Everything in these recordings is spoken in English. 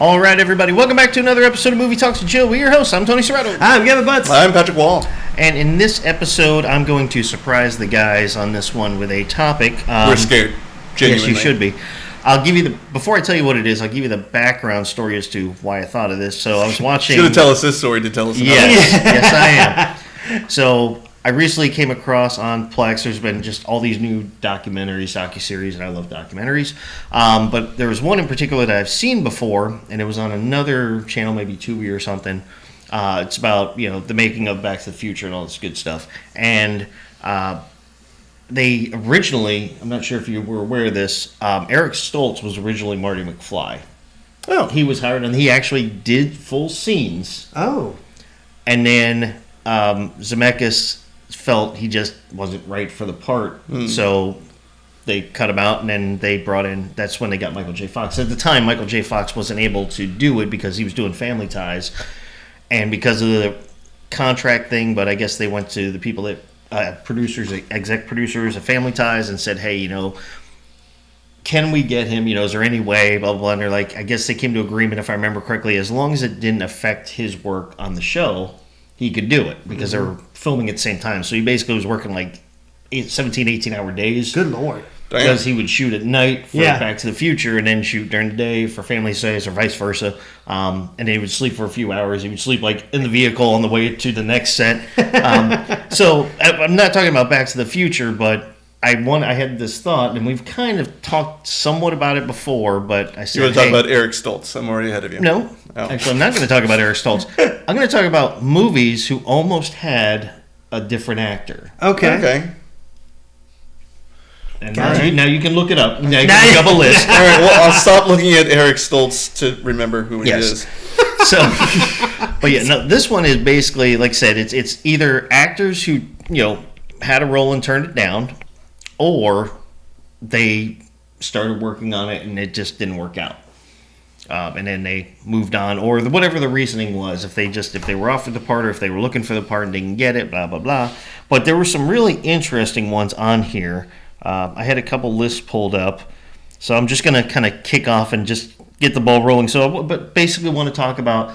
All right, everybody, welcome back to another episode of Movie Talks and Chill. We're your hosts. I'm Tony Serrato. I'm Gavin Butts. I'm Patrick Wall. And in this episode, I'm going to surprise the guys on this one with a topic. We're scared. Genuinely. Yes, you should be. I'll give you before I tell you what it is, I'll give you the background story as to why I thought of this. So I was watching. You're going to tell us this story to tell us another. Yes, I am. So I recently came across on Plex. There's been just all these new documentaries, docuseries, and I love documentaries. But there was one in particular that I've seen before, and it was on another channel, maybe Tubi or something. It's about the making of Back to the Future and all this good stuff. And they originally, I'm not sure if you were aware of this, Eric Stoltz was originally Marty McFly. Oh. He was hired, and he actually did full scenes. Oh. And then Zemeckis felt he just wasn't right for the part, so they cut him out, and then they brought in, that's when they got Michael J. Fox. At the time, Michael J. Fox wasn't able to do it because he was doing Family Ties, and because of the contract thing, but I guess they went to the people that, exec producers of Family Ties and said, hey, can we get him, is there any way, blah, blah, blah, and they're like, I guess they came to agreement, if I remember correctly, as long as it didn't affect his work on the show, he could do it, because they were filming at the same time. So he basically was working like 17, 18-hour days. Good Lord. Because he would shoot at night for Yeah. Back to the Future and then shoot during the day for Family Ties or vice versa. And then he would sleep for a few hours. He would sleep like in the vehicle on the way to the next set. So I'm not talking about Back to the Future, but I had this thought, and we've kind of talked somewhat about it before, but I said, You want to talk about Eric Stoltz? I'm already ahead of you. No. Oh. Actually, I'm not going to talk about Eric Stoltz. I'm going to talk about movies who almost had a different actor. Okay. And Gotcha. now you can look it up. Now you can look up a list. All right, well, I'll stop looking at Eric Stoltz to remember who he is. So, but yeah, no, this one is basically, like I said, it's either actors who, had a role and turned it down, or they started working on it and it just didn't work out. And then they moved on, or whatever the reasoning was, if they were offered the part or if they were looking for the part and didn't get it, blah, blah, blah. But there were some really interesting ones on here. I had a couple lists pulled up, so I'm just going to kind of kick off and just get the ball rolling. So, but basically want to talk about,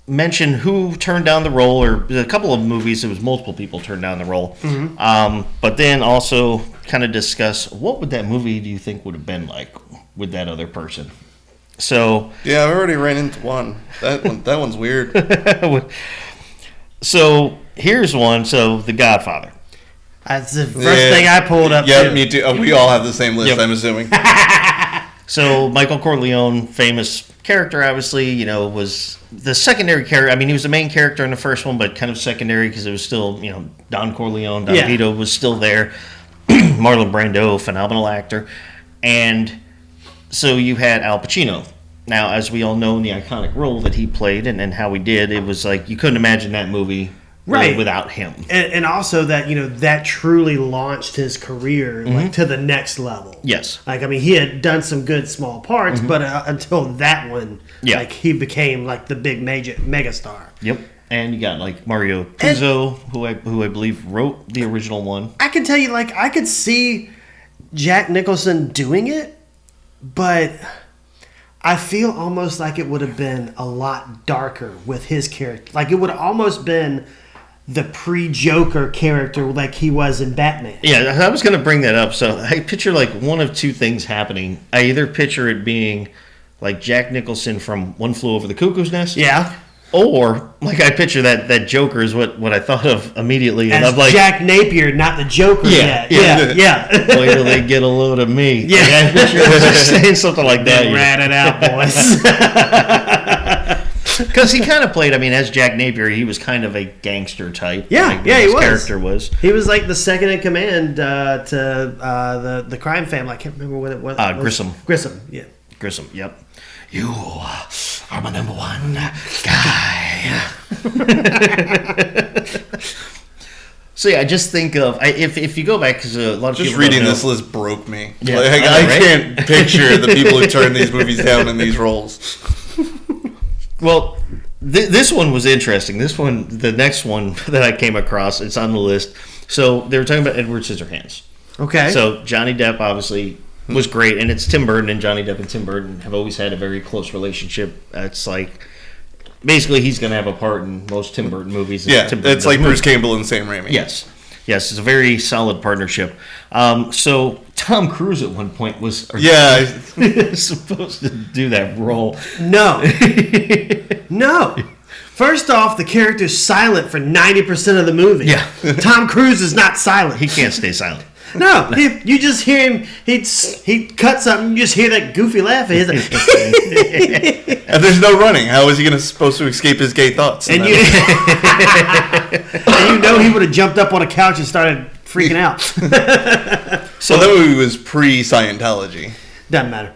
mention who turned down the role, or a couple of movies, it was multiple people turned down the role. Mm-hmm. But then also kind of discuss, what would that movie do you think would have been like with that other person? So Yeah, I already ran into one. That one's weird. So here's one. So The Godfather. That's the first thing I pulled up. Yeah, me too. We all have the same list, Yep. I'm assuming. So Michael Corleone, famous character, obviously, was the secondary character. I mean, he was the main character in the first one, but kind of secondary because it was still, Don Corleone, Don Vito was still there. Marlon Brando, phenomenal actor. And so you had Al Pacino. Now, as we all know, in the iconic role that he played and how he did, it was like you couldn't imagine that movie really without him. And also that, that truly launched his career like to the next level. Yes. Like, I mean, he had done some good small parts, but until that one, like, he became like the big megastar. Yep. And you got like Mario Puzo, who I believe wrote the original one. I can tell you, like, I could see Jack Nicholson doing it, but I feel almost like it would have been a lot darker with his character. Like, it would have almost been the pre-Joker character like he was in Batman. Yeah, I was going to bring that up. So I picture like one of two things happening. I either picture it being like Jack Nicholson from One Flew Over the Cuckoo's Nest. Yeah. Or like I picture that Joker is what I thought of immediately. And As I'm like, Jack Napier, not the Joker yet. Yeah. Wait till they get a load of me. Yeah. Like, I picture him saying something like that. Rat it out, boys. Because he kind of played, as Jack Napier, he was kind of a gangster type. Yeah, like, he his was. character was. He was like the second in command to the crime family. I can't remember what it was. Grissom. Grissom, yeah. Grissom, yep. You are my number one guy. So yeah, I just think of if you go back, because a lot of Just people reading don't know, this list broke me. Yeah, Like, I know, I right? can't picture the people who turn these movies down in these roles. Well, this one was interesting. This one, the next one that I came across, it's on the list. So they were talking about Edward Scissorhands. Okay. So Johnny Depp, obviously, was great, and it's Tim Burton, and Johnny Depp and Tim Burton have always had a very close relationship. It's like basically he's going to have a part in most Tim Burton movies. Yeah, Tim Burton it's like does Bruce Campbell and Sam Raimi. Yes, it's a very solid partnership. So Tom Cruise at one point was supposed to do that role. No. No. First off, the character's silent for 90% of the movie. Yeah. Tom Cruise is not silent. He can't stay silent. No, you just hear him. He cuts something. You just hear that goofy laugh. He's like, And there's no running. How is he supposed to escape his gay thoughts? and you he would have jumped up on a couch and started freaking out. So that movie was pre-Scientology. Doesn't matter.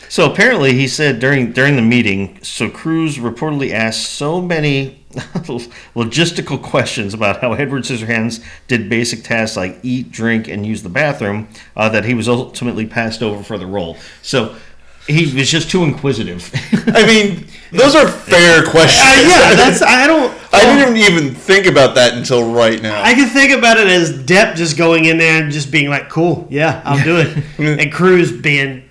So apparently he said during the meeting, so Cruise reportedly asked so many logistical questions about how Edward Scissorhands did basic tasks like eat, drink, and use the bathroom that he was ultimately passed over for the role. So he was just too inquisitive. I mean, those are fair questions. I didn't even think about that until right now. I can think about it as Depp just going in there and just being like, cool, yeah, I'll do it. And Cruise being,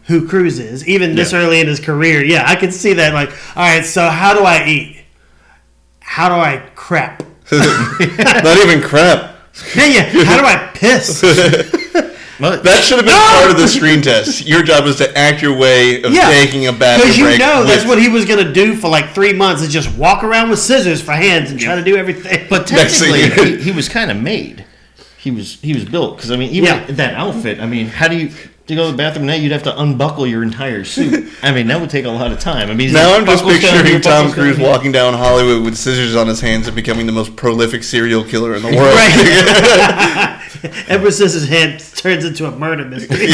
who Cruise is, even this early in his career. Yeah, I can see that. Like, all right, so how do I eat? How do I crap? Not even crap. Yeah. How do I piss? That should have been part of the screen test. Your job is to act your way of taking a bathroom break. Because that's what he was going to do for like 3 months, is just walk around with scissors for hands and try to do everything. But technically, he was kind of made. He was built. Because, I mean, even that outfit, I mean, how do you... To go to the bathroom now, you'd have to unbuckle your entire suit. I mean, that would take a lot of time. I mean, now I'm just picturing Tom Cruise walking down Hollywood with scissors on his hands and becoming the most prolific serial killer in the world. Right. Ever since his head turns into a murder mystery.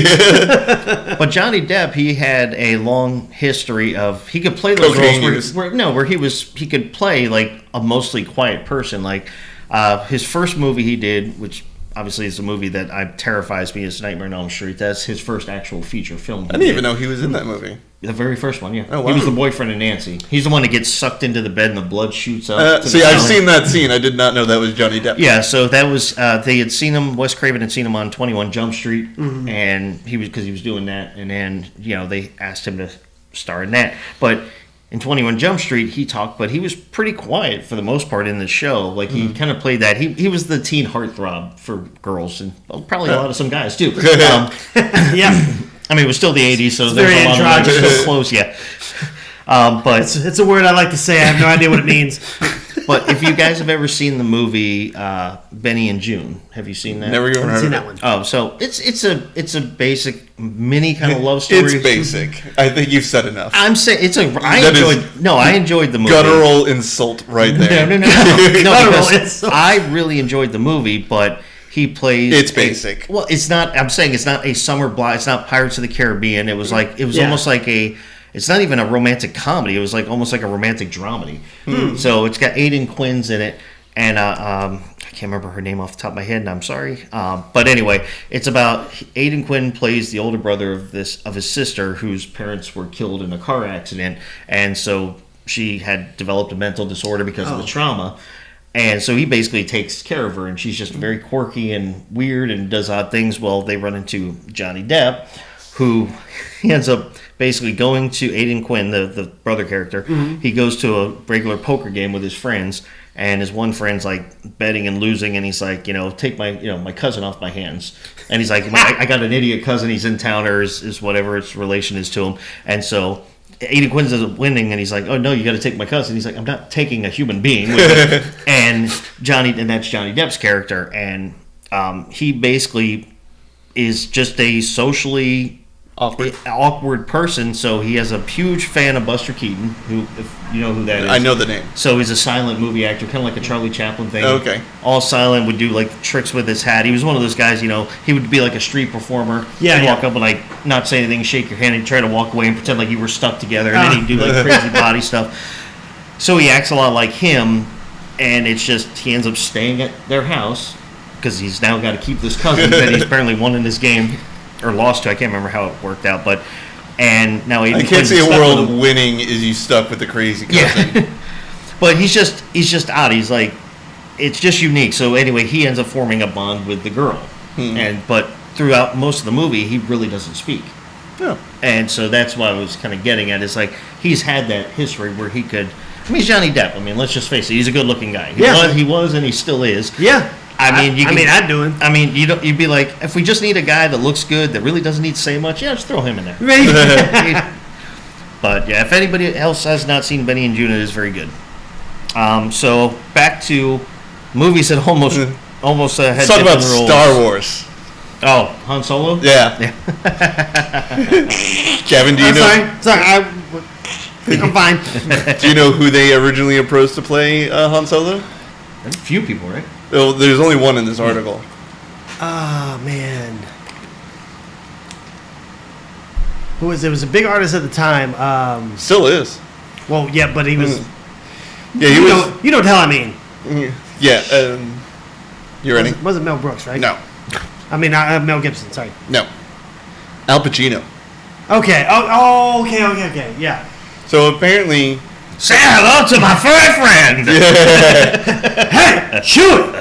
But Johnny Depp, he had a long history of he could play those roles where he could play like a mostly quiet person. Like his first movie he did, which obviously is a movie that terrifies me, is Nightmare on Elm Street. That's his first actual feature film. I didn't even know he was in that movie. The very first one, yeah. Oh, wow. He was the boyfriend of Nancy. He's the one that gets sucked into the bed and the blood shoots up. I've seen that scene. I did not know that was Johnny Depp. Yeah, so that was they had seen him. Wes Craven had seen him on 21 Jump Street, and he was doing that, and then they asked him to star in that, but. In 21 Jump Street, he talked, but he was pretty quiet for the most part in the show. Like, he kind of played that. He was the teen heartthrob for girls, and probably a lot of some guys, too. Yeah. I mean, it was still the 80s, so there's a lot of androgynous. Still close, yeah. But it's a word I like to say. I have no idea what it means. But if you guys have ever seen the movie Benny and June, have you seen that? Never even heard of that one. Oh, so it's a basic mini kind of love story. It's basic. I think you've said enough. I'm saying I enjoyed the movie. Guttural insult right there. No. Because I really enjoyed the movie, but he plays. It's basic. Well, it's not. I'm saying it's not a summer blast. It's not Pirates of the Caribbean. It was almost like a. It's not even a romantic comedy. It was like almost like a romantic dramedy. So it's got Aidan Quinn's in it, and I can't remember her name off the top of my head, and I'm sorry. But anyway, it's about Aidan Quinn plays the older brother of his sister, whose parents were killed in a car accident, and so she had developed a mental disorder because of the trauma. And so he basically takes care of her, and she's just very quirky and weird and does odd things. Well, they run into Johnny Depp, who he ends up basically going to Aidan Quinn, the brother character. He goes to a regular poker game with his friends, and his one friend's like betting and losing, and he's like, take my cousin off my hands. And he's like, I got an idiot cousin. He's in town, or is whatever its relation is to him. And so Aidan Quinn's winning, and he's like, oh no, you got to take my cousin. He's like, I'm not taking a human being with me. And that's Johnny Depp's character, and he basically is just a socially awkward person. So he has a huge fan of Buster Keaton, who, if you know who that is. I know the name. So he's a silent movie actor, kind of like a Charlie Chaplin thing. Okay. All silent, would do like tricks with his hat. He was one of those guys, he would be like a street performer. Yeah. He'd walk up and like not say anything, shake your hand, and try to walk away and pretend like you were stuck together, and then he'd do like crazy body stuff. So he acts a lot like him, and it's just he ends up staying at their house because he's now got to keep this cousin that he's apparently won in this game. Or lost to, I can't remember how it worked out, and now I can't see a world winning is you stuck with the crazy cousin. Yeah. But he's just odd. He's like, it's just unique. So anyway, he ends up forming a bond with the girl, but throughout most of the movie, he really doesn't speak. Yeah. And so that's what I was kind of getting at. Is like he's had that history where he could. I mean, he's Johnny Depp. I mean, let's just face it. He's a good-looking guy. He was, and he still is. Yeah. I mean, I'd do him. I mean, you'd be like, if we just need a guy that looks good, that really doesn't need to say much, just throw him in there. Right. But yeah, if anybody else has not seen Benny and June, it is very good. So back to movies that almost had Let's talk about different roles. Star Wars. Oh, Han Solo? Yeah. Kevin, do you know? Sorry, I'm fine. Do you know who they originally approached to play Han Solo? There's a few people, right? Oh, there's only one in this article. Oh, man. Who was it? Was a big artist at the time. Still is. Well, yeah, but he was. Yeah, he was. You know what the hell I mean. Yeah. You ready? Wasn't Mel Brooks, right? No. I mean, Mel Gibson. Sorry. No. Al Pacino. Okay. Oh. Okay. Yeah. So apparently. Say hello to my furry friend. Hey, shoot!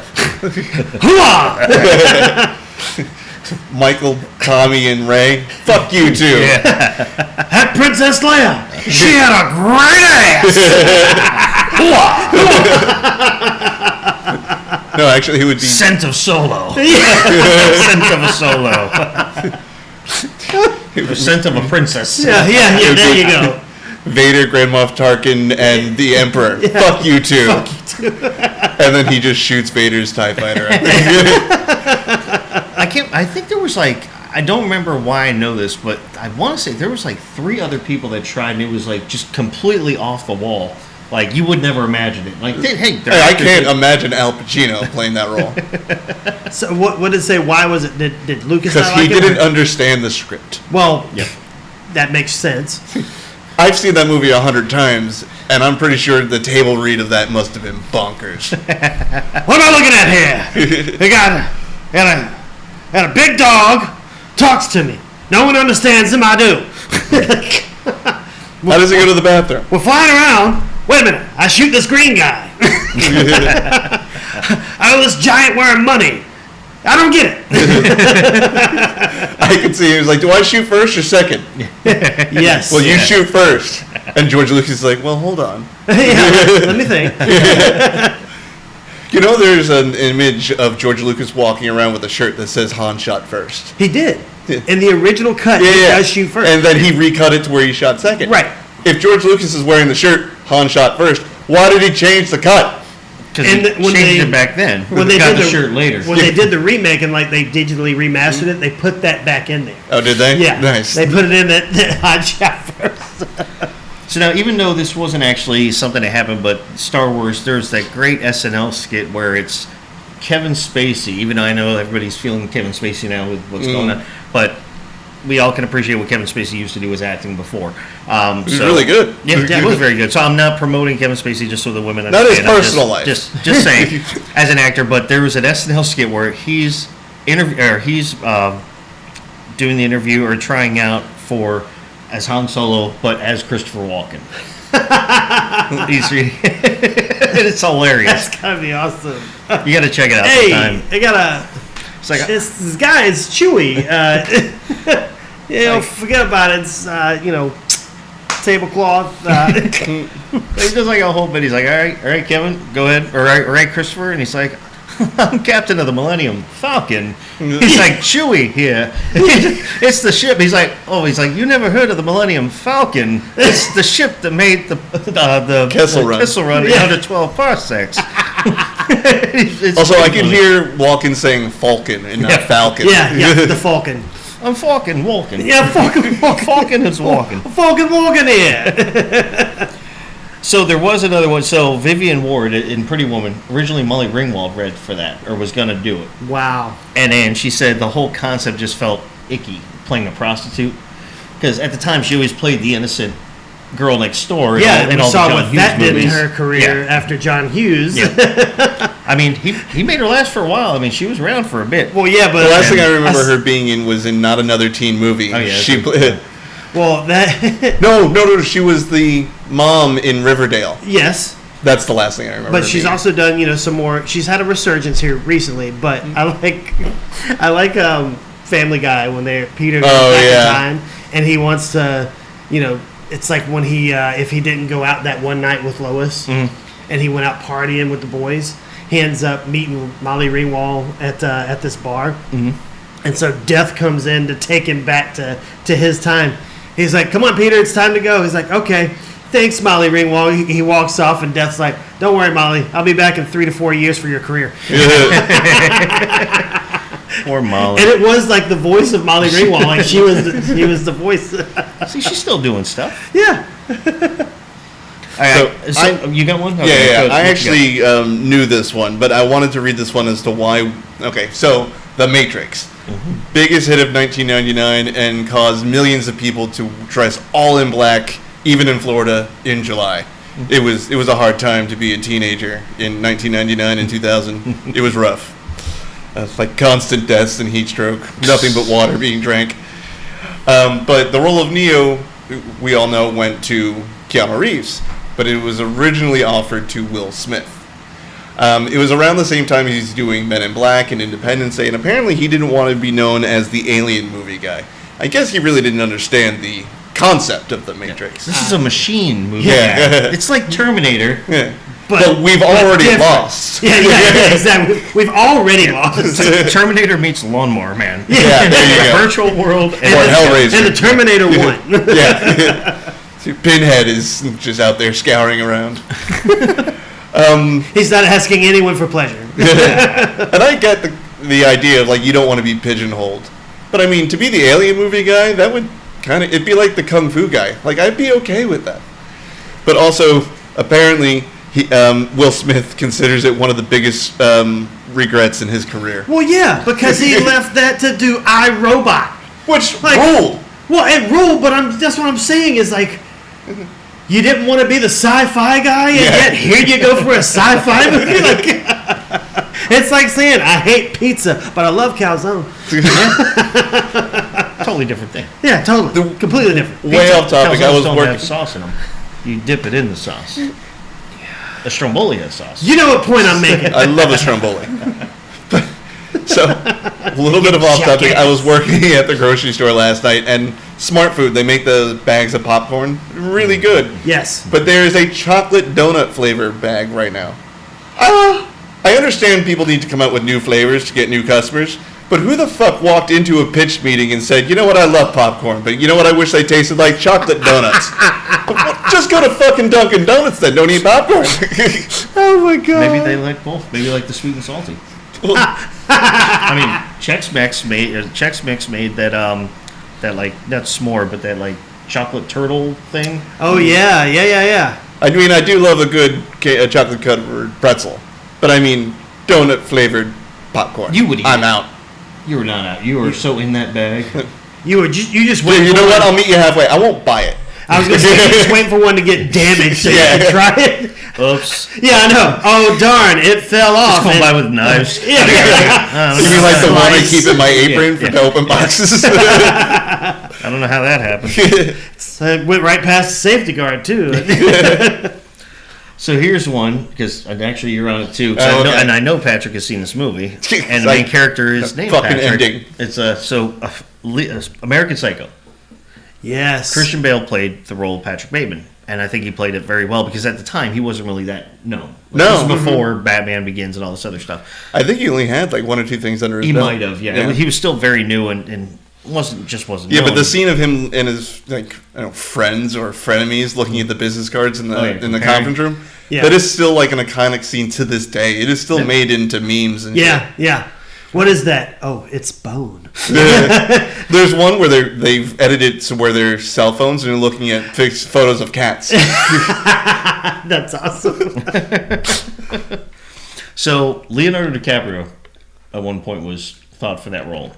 Hooah! Michael, Tommy, and Ray. Fuck you too. Yeah. That Princess Leia, she had a great ass. No, actually, he would be. Scent of Solo. Scent of a Solo. Or Scent of a Princess. Yeah. There you go. Vader, Grand Moff Tarkin, and the Emperor. Yeah. Fuck you too. And then he just shoots Vader's TIE fighter. I think there was I don't remember why I know this, but I want to say there was 3 other people that tried, and it was just completely off the wall. Like you would never imagine it. I can't imagine Al Pacino playing that role. So what did it say? Why was it? Did Lucas? Because he didn't understand the script. Well, that makes sense. I've seen that movie 100 times, and I'm pretty sure the table read of that must have been bonkers. What am I looking at here? We got a big dog talks to me. No one understands him. I do. How does he go to the bathroom? We're flying around. Wait a minute. I shoot this green guy. I owe this giant wearing money. I don't get it. I can see he was like, do I shoot first or second? Yes. Well, you shoot first. And George Lucas is like, well, hold on. Let me think. You know, there's an image of George Lucas walking around with a shirt that says Han shot first. He did. In the original cut, he does shoot first. And then he recut it to where he shot second. Right. If George Lucas is wearing the shirt, Han shot first, why did he change the cut? Because they changed it back then. When they got did the shirt later. When they did the remake and they digitally remastered it, they put that back in there. Oh, did they? Yeah. Nice. They put it in that Han shot first. So now, even though this wasn't actually something that happened, but Star Wars, there's that great SNL skit where it's Kevin Spacey, even though I know everybody's feeling Kevin Spacey now with what's going on, but we all can appreciate what Kevin Spacey used to do as acting before. It was really good. Yeah, it was very good. So I'm not promoting Keving Spacey just so the women understand. Not his personal life. Just saying, as an actor, but there was an SNL skit where he's doing the interview or trying out for as Han Solo, but as Christopher Walken. It's hilarious. That's gotta be awesome. You got to check it out sometime. I gotta. This guy is Chewy. Forget about it. It's tablecloth. He does a whole bit. He's like, all right, Kevin, go ahead. All right, Christopher, and he's like, I'm captain of the Millennium Falcon. He's like, Chewie here. It's the ship. He's like, you never heard of the Millennium Falcon? It's the ship that made the Kessel Run in under 12 parsecs. Also, I can hear Walken saying Falcon and not Falcon. Yeah, the Falcon. I'm Falcon walking. Yeah, Falcon walking. Falcon is walking. Falcon walking here. So there was another one. So Vivian Ward in Pretty Woman, originally Molly Ringwald read for that, or was going to do it. Wow. And then she said the whole concept just felt icky, playing a prostitute. Because at the time, she always played the innocent girl next door. Yeah, in we all saw the John what Hughes that did in movies. her career after John Hughes. Yeah. I mean, he made her last for a while. I mean, she was around for a bit. Well, yeah, but the last thing I remember her being in was in Not Another Teen Movie. Oh, yeah. She played. Well, that. No. She was the mom in Riverdale. Yes. That's the last thing I remember. But she's also done, some more. She's had a resurgence here recently. But I like Family Guy when Peter goes Oh, back yeah. in time and he wants to, it's like when he if he didn't go out that one night with Lois and he went out partying with the boys, he ends up meeting Molly Ringwald at this bar, and so Death comes in to take him back to his time. He's like, "Come on, Peter, it's time to go." He's like, "Okay, thanks, Molly Ringwald." He walks off, and Death's like, "Don't worry, Molly, I'll be back in 3 to 4 years for your career." Poor Molly. And it was like the voice of Molly Ringwald, like he was the voice. See, she's still doing stuff. Yeah. All right, so you got one? Okay, Yeah. go, I what you actually knew this one, but I wanted to read this one as to why. Okay, so The Matrix, biggest hit of 1999, and caused millions of people to dress all in black, even in Florida, in July. It was a hard time to be a teenager in 1999 and 2000. It was rough. Like constant deaths and heat stroke, nothing but water being drank. But the role of Neo, we all know, went to Keanu Reeves, but it was originally offered to Will Smith. It was around the same time he's doing Men in Black and Independence Day, and apparently he didn't want to be known as the alien movie guy. I guess he really didn't understand the concept of the Matrix. This is a machine movie. Yeah. It's like Terminator. Yeah. But we've already different. lost. Yeah, exactly. We've already lost. It's like Terminator meets Lawnmower Man. Yeah, there you go. Virtual world. Or Hellraiser. And the Terminator won. Yeah. See, Pinhead is just out there scouring around. He's not asking anyone for pleasure. And I get the idea of, like, you don't want to be pigeonholed. But, I mean, to be the alien movie guy, that would it'd be like the Kung Fu guy. Like, I'd be okay with that. But also, apparently, Will Smith considers it one of the biggest regrets in his career. Well, yeah, because he left that to do iRobot. Which ruled. Well, it ruled, but that's what I'm saying is, like, you didn't want to be the sci-fi guy, and yet here you go for a sci-fi movie? Like, it's like saying, I hate pizza, but I love calzone. Totally different thing. Yeah, totally. Completely different. Way off topic. I Calzones was don't working. have sauce in them. You dip it in the sauce. A Stromboli has sauce. You know what point I'm making. I love a Stromboli. So, a little bit of off topic. I was working at the grocery store last night, and Smart Food, they make the bags of popcorn really good. Yes. But there is a chocolate donut flavor bag right now. I understand people need to come out with new flavors to get new customers, but who the fuck walked into a pitch meeting and said, you know what, I love popcorn, but you know what, I wish they tasted like chocolate donuts. Just go to fucking Dunkin' Donuts then, don't eat popcorn. Oh my god. Maybe they like both. Maybe like the sweet and salty. I mean, Chex Mix made that that like not s'more, but that like chocolate turtle thing. Oh yeah. I mean, I do love a good chocolate covered pretzel, but I mean, donut flavored popcorn. You would eat I'm it. out. You were not out. You were so in that bag. You just Dude, waiting. you for know what? one- I'll meet you halfway. I won't buy it. I was gonna say you're just waiting for one to get damaged so you can try it. Oops. Yeah, I know. Oh darn, it fell off. Just come And- by with knives. Yeah. You mean like the one I Slice. keep in my apron Yeah. to open boxes? I don't know how that happened. So it went right past the safety guard too. So here's one, because actually you're on it too. 'cause Oh, okay. I know Patrick has seen this movie, and the Like, main character is named fucking Patrick. ending. It's American Psycho. Yes. Christian Bale played the role of Patrick Bateman, and I think he played it very well because at the time he wasn't really that known. No. This was before Batman Begins and all this other stuff. I think he only had like one or two things under his He belt. might have, yeah. He was still very new and wasn't Yeah, known. but the scene of him and his friends or frenemies looking at the business cards in the Oh, yeah, in the comparing. conference room, Yeah. that is still like an iconic scene to this day. It is still made into memes and Yeah. What is that? Oh, it's bone. shit. There's one where they've edited to where they're cell phones and they're looking at fixed photos of cats. That's awesome. So Leonardo DiCaprio at one point was thought for that role.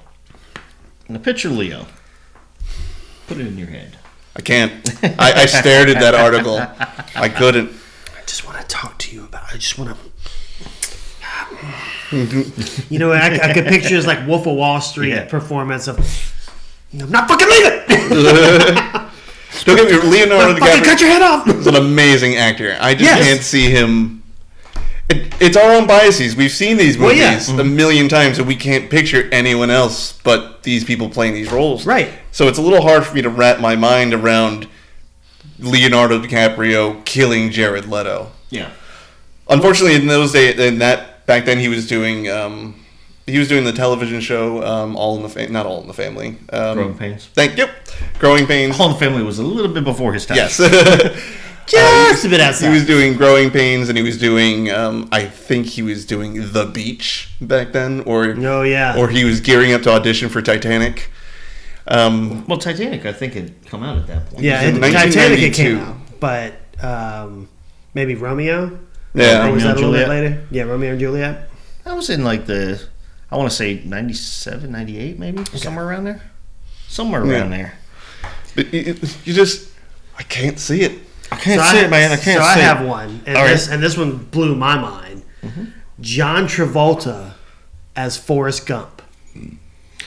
Now picture Leo. Put it in your head. I can't. I stared at that article. I couldn't. I just want to talk to you about. I just want to. You know, I could picture his like Wolf of Wall Street performance of. I'm not fucking leaving. Don't get me. Leonardo Fucking cut DiCaprio your head off. is an amazing actor. I just Yes. can't see him It's our own biases. We've seen these Well, movies yeah. a million times, and we can't picture anyone else but these people playing these roles. Right. So it's a little hard for me to wrap my mind around Leonardo DiCaprio killing Jared Leto. Yeah. Unfortunately, in those days, back then, he was doing the television show All in the not All in the Family. Growing Pains. Thank you. Growing Pains. All in the Family was a little bit before his time. Yes. Just a bit outside. He was doing Growing Pains, and he was doing, I think he was doing The Beach back then, or he was gearing up to audition for Titanic. Well, Titanic, I think, had come out at that point. Yeah, in Titanic it 1992. came out, but maybe Romeo. Yeah. Or was Romeo that a and little bit Juliet? later? Yeah, Romeo and Juliet. That was in like I want to say 97, 98 maybe, somewhere around there. Somewhere around there. But I can't see it. I can't see it, man. I can't So I see have it. one, and All right. this one blew my mind. John Travolta as Forrest Gump.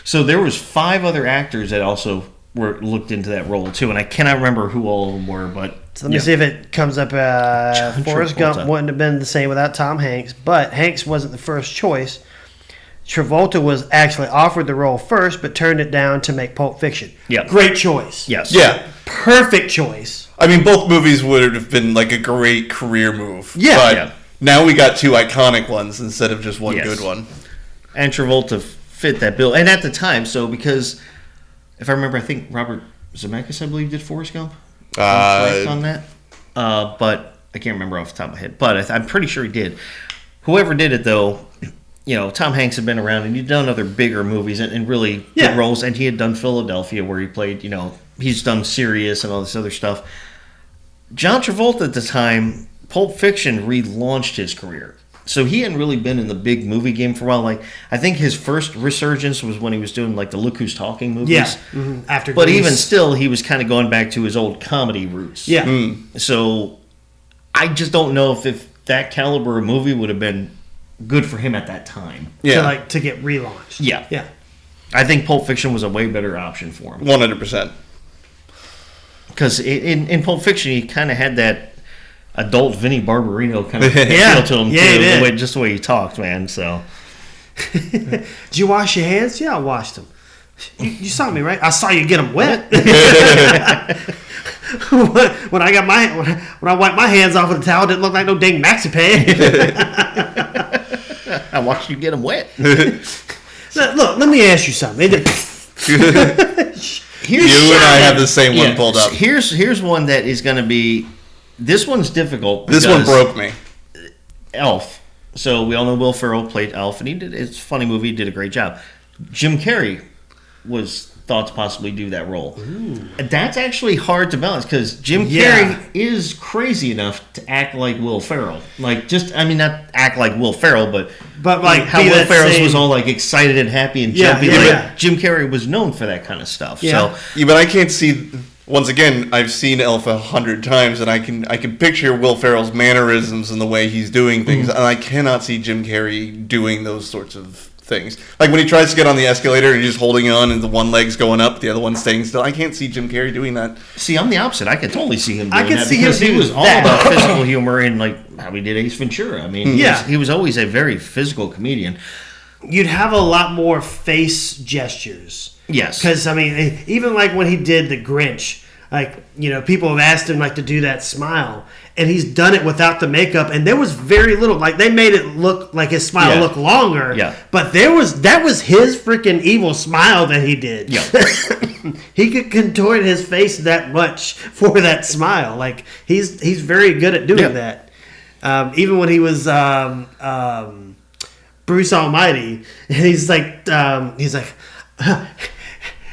So there was 5 other actors that also were looked into that role too, and I cannot remember who all of them were, but So let me see if it comes up. John Forrest Travolta. Gump wouldn't have been the same without Tom Hanks, but Hanks wasn't the first choice. Travolta was actually offered the role first, but turned it down to make Pulp Fiction. Yeah. Great choice. Yes. Yeah. Perfect choice. I mean, both movies would have been like a great career move. Yeah. But Yeah. now we got 2 iconic ones instead of just one Yes. good one. And Travolta fit that bill, and at the time, so because if I remember, I think Robert Zemeckis, I believe, did Forrest Gump. On that, but I can't remember off the top of my head. But I'm pretty sure he did. Whoever did it, though, Tom Hanks had been around and he'd done other bigger movies and really Yeah. good roles, and he had done Philadelphia, where he played. He's done Sirius and all this other stuff. John Travolta at the time, Pulp Fiction relaunched his career. So he hadn't really been in the big movie game for a while. Like, I think his first resurgence was when he was doing like the Look Who's Talking movies. Yeah. After But Grease. even still, he was kind of going back to his old comedy roots. Yeah. So I just don't know if that caliber of movie would have been good for him at that time. Yeah. To get relaunched. Yeah. Yeah. I think Pulp Fiction was a way better option for him. 100%. Because in Pulp Fiction, he kind of had that adult Vinnie Barbarino kind of Yeah. feel to him, Yeah, he too. did. Just the way he talked, man. So Did you wash your hands? Yeah, I washed them. You saw me, right? I saw you get them wet. when I wiped my hands off with the towel, it didn't look like no dang maxi pad. I watched you get him wet. Look, let me ask you something. You and I have the same one pulled up. Here's one that is going to be. This one's difficult. This one because broke me. Elf. So we all know Will Ferrell played Elf, and it's a funny movie. He did a great job. Jim Carrey was thought to possibly do that role. And that's actually hard to balance because Jim Carrey is crazy enough to act like Will Ferrell. Like, not act like Will Ferrell, but like how be Will that Ferrell same- was all like excited and happy and Yeah, jumpy. yeah, Like, yeah. Jim Carrey was known for that kind of stuff. Yeah. So Yeah, but I can't see. Once again, I've seen Elf 100 times, and I can picture Will Ferrell's mannerisms and the way he's doing things, and I cannot see Jim Carrey doing those sorts of things. Like when he tries to get on the escalator and he's just holding on, and the one leg's going up, the other one's staying still. I can't see Jim Carrey doing that. see, I'm the opposite. I could totally see him doing I could that see him because he do was all that. about physical humor and like how he did Ace Ventura. I mean, Yeah. he was always a very physical comedian. You'd have a lot more face gestures. Yes. Because, even like when he did The Grinch, people have asked him to do that smile, and he's done it without the makeup, and there was very little. Like, they made it look like his smile Yeah. looked longer. Yeah. But that was his freaking evil smile that he did. Yeah. He could contort his face that much for that smile. Like, he's very good at doing Yeah. that. Even when he was Bruce Almighty, and he's like,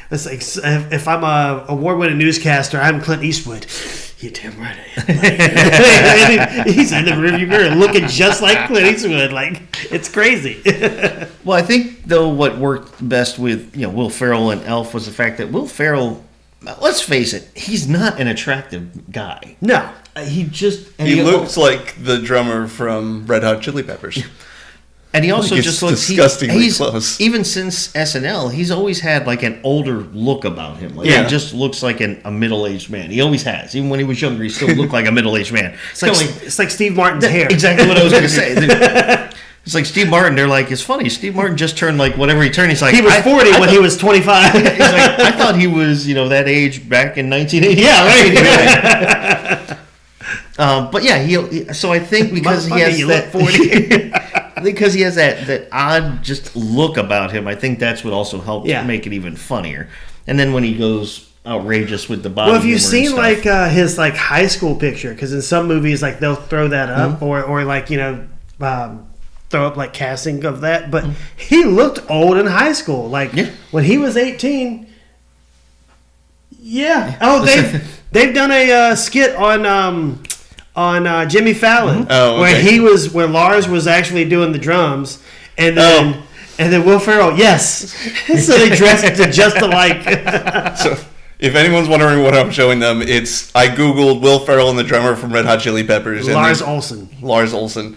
it's like, if I'm a award-winning newscaster, I'm Clint Eastwood. You're damn right I am. And he's in the rearview mirror looking just like Clint Eastwood. Like, it's crazy. Well, I think though what worked best with Will Ferrell and Elf was the fact that Will Ferrell, let's face it, he's not an attractive guy. No. He just He looks like the drummer from Red Hot Chili Peppers. And he also Like, just it's looks disgustingly he's, close. Even since SNL, he's always had like an older look about him. Like Yeah. he just looks like a middle-aged man. He always has. Even when he was younger, he still looked like a middle-aged man. It's like Steve Martin's hair. Exactly what I was going to say. It's like Steve Martin. They're like, it's funny. Steve Martin just turned like whatever he turned. He's like, He was 40 when he was 25. He's like, I thought he was that age back in 1980. Yeah, right. But yeah, so I think because he has you that look 40. because he has that odd just look about him, I think that's what also helped Yeah. make it even funnier. And then when he goes outrageous with the body. Well, if you've humor and seen stuff. like his like high school picture, because in some movies like they'll throw that up, or like throw up like casting of that. But he looked old in high school. Like when he was 18. Yeah. Oh, they've done a skit on Jimmy Fallon, Oh, okay. where Lars was actually doing the drums, and then Will Ferrell, yes, so they dressed just alike. So, if anyone's wondering what I'm showing them, I googled Will Ferrell and the drummer from Red Hot Chili Peppers. Lars Olsen. Lars Olsen.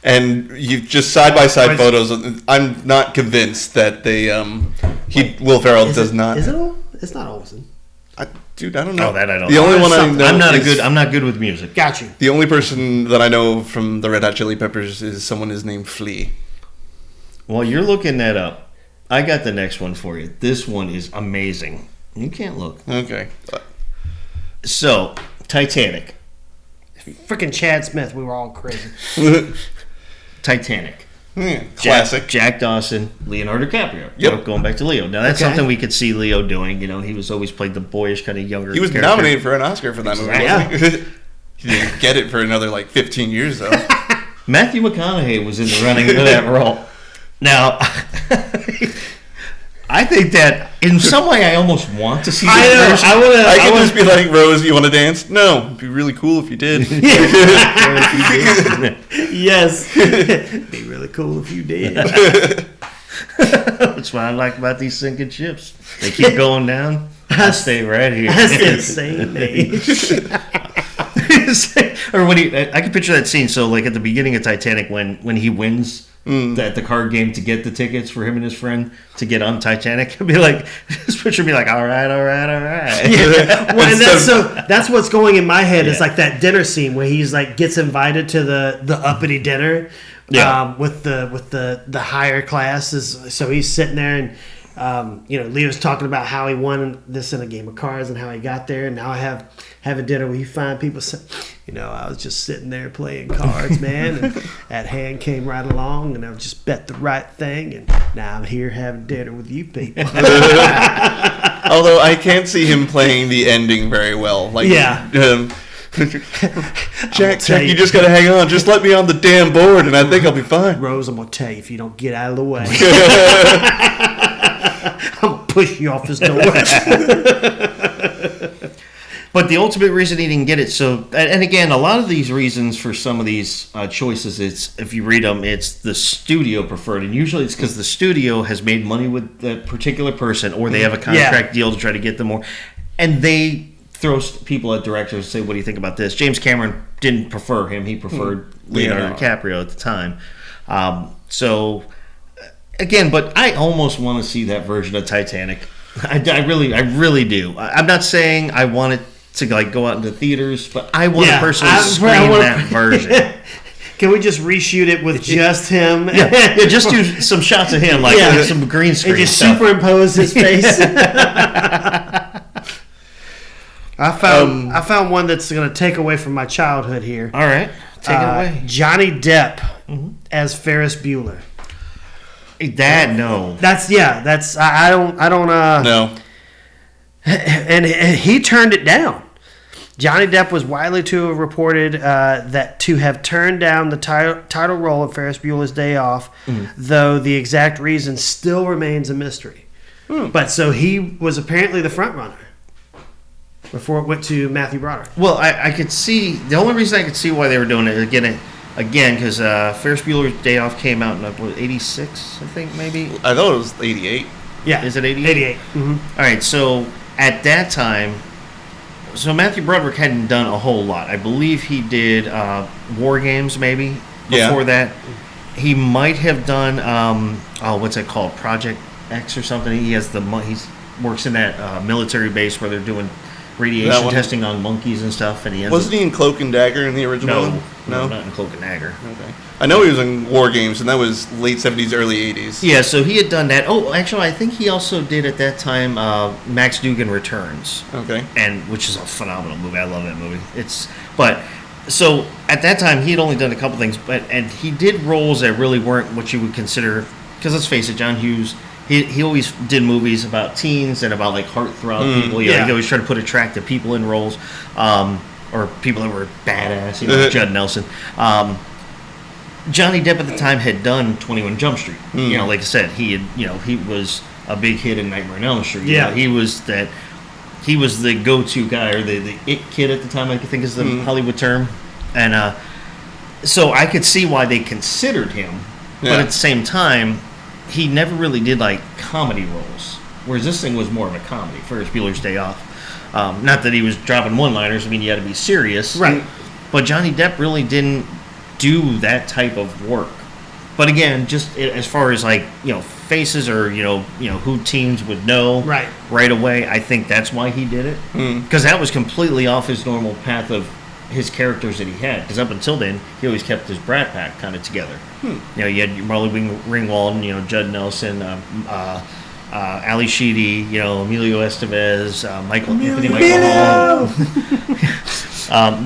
And you just side by side photos. I'm not convinced that Will Ferrell does not. Is it? It's not Olsen. Dude, I don't know. Oh, that I don't the know. only one I know. I'm not good with music. Got you. The only person that I know from the Red Hot Chili Peppers is someone is named Flea. Well, you're looking that up. I got the next one for you. This one is amazing. You can't look. Okay. So, Titanic. Freaking Chad Smith. We were all crazy. Titanic. Classic. Jack Dawson, Leonardo DiCaprio. Yep. Going back to Leo. Now, that's Okay. something we could see Leo doing. He was always played the boyish, kind of younger He was character. nominated for an Oscar for that movie. Yeah. Wasn't he? He didn't get it for another 15 years though. Matthew McConaughey was in the running for that role. Now, I think that in some way I almost want to see that version. I could just be like, Rose, you want to dance? No, it'd be really cool if you did. Yes. Be really cool if you did. That's what I like about these sinking ships. They keep going down. I stay right here. That's the same age. Or when I can picture that scene. So, like at the beginning of Titanic, when he wins the card game to get the tickets for him and his friend to get on Titanic, I'd be like, just picture me like, all right. Yeah. Well, and that's what's going in my head. Is like that dinner scene where he's like gets invited to the uppity dinner, with the higher classes. So he's sitting there and. Leo's talking about how he won this in a game of cards and how he got there, and now I have a dinner where you find people say, I was just sitting there playing cards, man, and that hand came right along, and I just bet the right thing, and now I'm here having dinner with you people. Although I can't see him playing the ending very well. Jack, you just gotta hang on. Just let me on the damn board, and I think I'll be fine. Rose, I'm gonna tell you if you don't get out of the way. I'm gonna push you off this door. But the ultimate reason he didn't get it, and again, a lot of these reasons for some of these choices, it's if you read them, it's the studio preferred, and usually it's because the studio has made money with that particular person, or they have a contract deal to try to get them more, and they throw people at directors and say, "What do you think about this?" James Cameron didn't prefer him; he preferred Leonardo DiCaprio at the time. Again, but I almost want to see that version of Titanic. I really do. I'm not saying I want it to go out into theaters, but I want to personally screen that version. Can we just reshoot it with just him? Yeah, just do some shots of him, some green screen and just stuff. superimpose his face. I found one that's going to take away from my childhood here. All right, take it away. Johnny Depp as Ferris Bueller. No. I don't. No. And he turned it down. Johnny Depp was widely to have reported that to have turned down the title role of Ferris Bueller's Day Off, though the exact reason still remains a mystery. But so he was apparently the front runner before it went to Matthew Broderick. Well, I could see the only reason I could see why they were doing it again because Ferris Bueller's Day Off came out in 86, I think maybe. I thought it was 88. Yeah, is it 88? 88. Mm-hmm. All right, so at that time, Matthew Broderick hadn't done a whole lot. I believe he did War Games maybe before that, He might have done what's it called, Project X or something. He has works in that military base where they're doing radiation testing on monkeys and stuff. And wasn't he in Cloak and Dagger in the original one? No, not in Cloak and Dagger. Okay. I know he was in War Games, and that was late 70s, early 80s. Yeah, so he had done that. Oh, actually, I think he also did at that time Max Dugan Returns. Okay. Which is a phenomenal movie. I love that movie. So at that time he had only done a couple things, and he did roles that really weren't what you would consider. Because let's face it, John Hughes. He always did movies about teens and about like heartthrob people. He always tried to put attractive people in roles, or people that were badass. Judd Nelson. Johnny Depp at the time had done 21 Jump Street. Like I said, he was a big hit in Nightmare on Elm Street. He was the go-to guy, or the it kid at the time, I think is the Hollywood term. And so I could see why they considered him, but at the same time, he never really did like comedy roles. Whereas this thing was more of a comedy. Ferris Bueller's Day Off. Not that he was dropping one-liners. I mean, you had to be serious. Right. But Johnny Depp really didn't do that type of work. But again, just as far as like, faces or, who teams would know right away, I think that's why he did it. Because that was completely off his normal path of his characters that he had. Because up until then, he always kept his Brat Pack kind of together. You had Marley Ringwald, Judd Nelson, Ali Sheedy, Emilio Estevez, Anthony Michael Hall.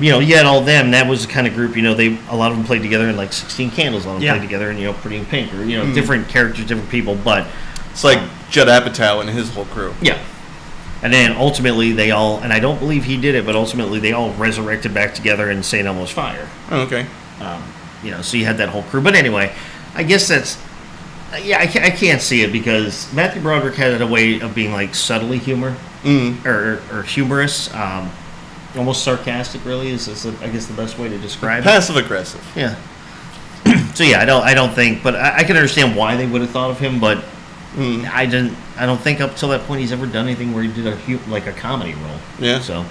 You had all them. That was the kind of group. A lot of them played together in like 16 Candles. A lot of them played together in Pretty in Pink, or different characters, different people. But it's like Judd Apatow and his whole crew. Yeah. And then ultimately they all, and I don't believe he did it, but ultimately they all resurrected back together in St. Elmo's Fire. Oh, okay. So you had that whole crew. But anyway, I guess that's, I can't see it because Matthew Broderick had a way of being like subtly or humorous, almost sarcastic. Really is I guess the best way to describe Passive aggressive. Yeah. So yeah, I don't think, but I can understand why they would have thought of him, but I don't think up till that point he's ever done anything where he did a comedy role. Yeah. So.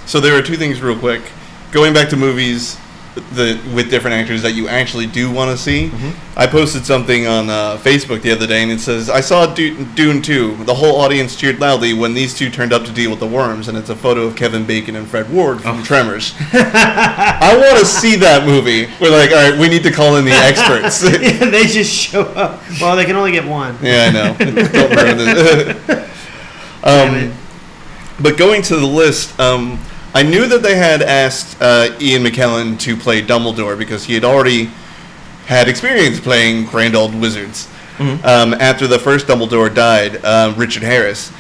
So there are two things real quick. Going back to movies with different actors that you actually do want to see. I posted something on Facebook the other day, and it says, I saw Dune 2. The whole audience cheered loudly when these two turned up to deal with the worms, and it's a photo of Kevin Bacon and Fred Ward from Tremors. I want to see that movie. We're like, all right, we need to call in the experts. They just show up. Well, they can only get one. Yeah, I know. Don't ruin this. But going to the list, I knew that they had asked Ian McKellen to play Dumbledore because he had already had experience playing grand old wizards. After the first Dumbledore died, Richard Harris.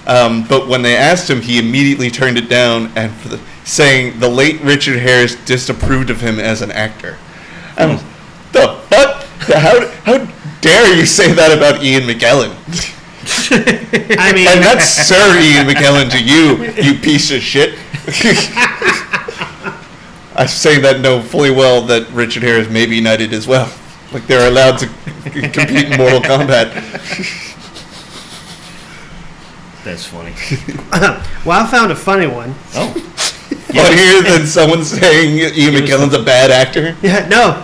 But when they asked him, he immediately turned it down, and saying the late Richard Harris disapproved of him as an actor. The fuck? How dare you say that about Ian McKellen? I mean, and that's Sir Ian McKellen to you piece of shit. I say that know fully well that Richard Harris may be knighted as well. Like they're allowed to compete in Mortal Kombat. That's funny. Well, I found a funny one. Oh. Funnier than someone saying Ian McKellen's a bad actor? Yeah, no.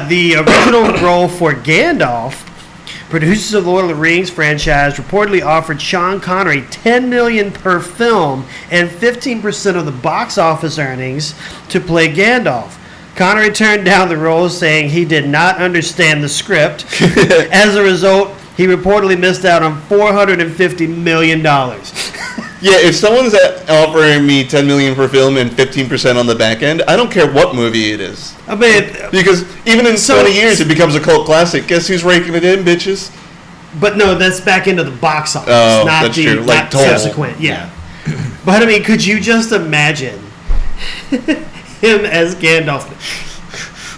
The original role for Gandalf, producers of the Lord of the Rings franchise reportedly offered Sean Connery $10 million per film and 15% of the box office earnings to play Gandalf. Connery turned down the role, saying he did not understand the script. As a result, he reportedly missed out on $450 million. Yeah, if someone's offering me $10 million per film and 15% on the back end, I don't care what movie it is. I mean, because even in 20 years, it becomes a cult classic. Guess who's raking it in, bitches? But no, that's back into the box office, not not that's true. Like not subsequent. Yeah. But I mean, could you just imagine him as Gandalf?